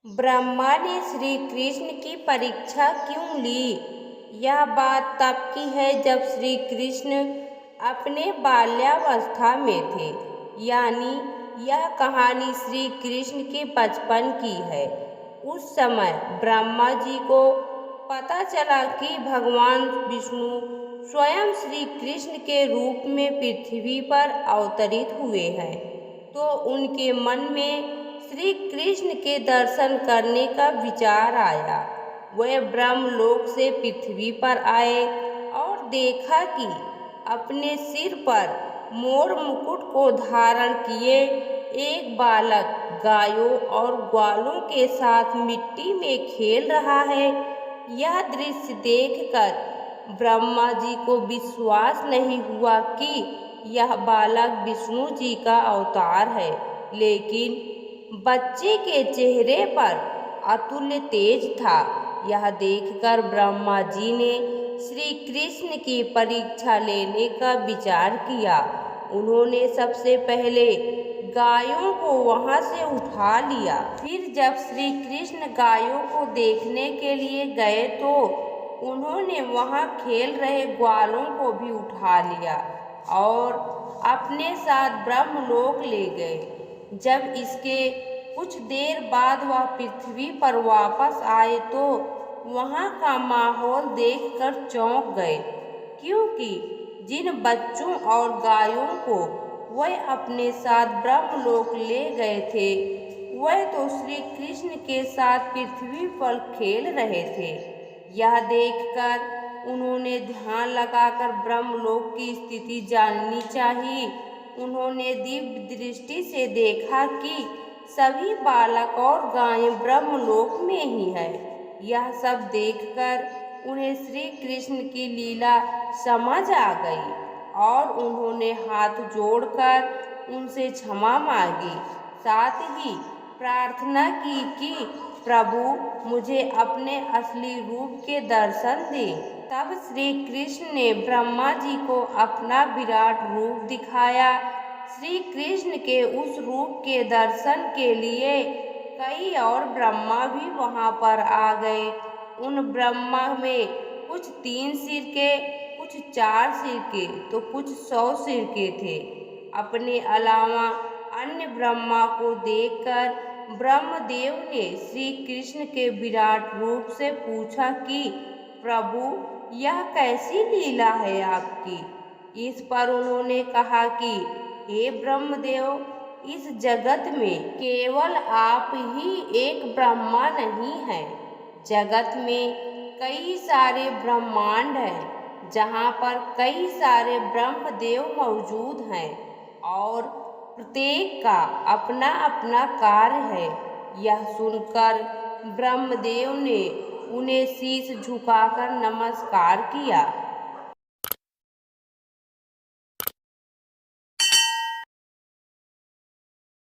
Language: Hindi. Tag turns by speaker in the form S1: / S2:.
S1: ब्रह्मा ने श्री कृष्ण की परीक्षा क्यों ली? यह बात तब की है जब श्री कृष्ण अपने बाल्यावस्था में थे। यानी यह कहानी श्री कृष्ण के बचपन की है। उस समय ब्रह्मा जी को पता चला कि भगवान विष्णु स्वयं श्री कृष्ण के रूप में पृथ्वी पर अवतरित हुए हैं। तो उनके मन में श्री कृष्ण के दर्शन करने का विचार आया। वह ब्रह्मलोक से पृथ्वी पर आए और देखा कि अपने सिर पर मोर मुकुट को धारण किए एक बालक गायों और ग्वालों के साथ मिट्टी में खेल रहा है। यह दृश्य देखकर ब्रह्मा जी को विश्वास नहीं हुआ कि यह बालक विष्णु जी का अवतार है। लेकिन बच्चे के चेहरे पर अतुल्य तेज था। यह देखकर ब्रह्मा जी ने श्री कृष्ण की परीक्षा लेने का विचार किया। उन्होंने सबसे पहले गायों को वहां से उठा लिया। फिर जब श्री कृष्ण गायों को देखने के लिए गए तो उन्होंने वहां खेल रहे ग्वालों को भी उठा लिया और अपने साथ ब्रह्मलोक ले गए। जब इसके कुछ देर बाद वह पृथ्वी पर वापस आए तो वहां का माहौल देखकर चौंक गए, क्योंकि जिन बच्चों और गायों को वह अपने साथ ब्रह्मलोक ले गए थे वह तो श्री कृष्ण के साथ पृथ्वी पर खेल रहे थे। यह देखकर उन्होंने ध्यान लगाकर ब्रह्मलोक की स्थिति जाननी चाहिए। उन्होंने दिव्य दृष्टि से देखा कि सभी बालक और गायें ब्रह्मलोक में ही है। यह सब देखकर उन्हें श्री कृष्ण की लीला समझ आ गई और उन्होंने हाथ जोड़कर उनसे क्षमा मांगी। साथ ही प्रार्थना की कि प्रभु मुझे अपने असली रूप के दर्शन दें। तब श्री कृष्ण ने ब्रह्मा जी को अपना विराट रूप दिखाया। श्री कृष्ण के उस रूप के दर्शन के लिए कई और ब्रह्मा भी वहां पर आ गए। उन ब्रह्मा में कुछ 3 सिर के, कुछ 4 सिर के तो कुछ 100 सिर के थे। अपने अलावा अन्य ब्रह्मा को देखकर ब्रह्मदेव ने श्री कृष्ण के विराट रूप से पूछा कि प्रभु यह कैसी लीला है आपकी? इस पर उन्होंने कहा कि हे ब्रह्मदेव, इस जगत में केवल आप ही एक ब्रह्मा नहीं हैं। जगत में कई सारे ब्रह्मांड हैं जहाँ पर कई सारे ब्रह्मदेव मौजूद हैं और प्रत्येक का अपना अपना कार्य है। यह सुनकर ब्रह्मदेव ने उन्हें शीश झुकाकर नमस्कार किया।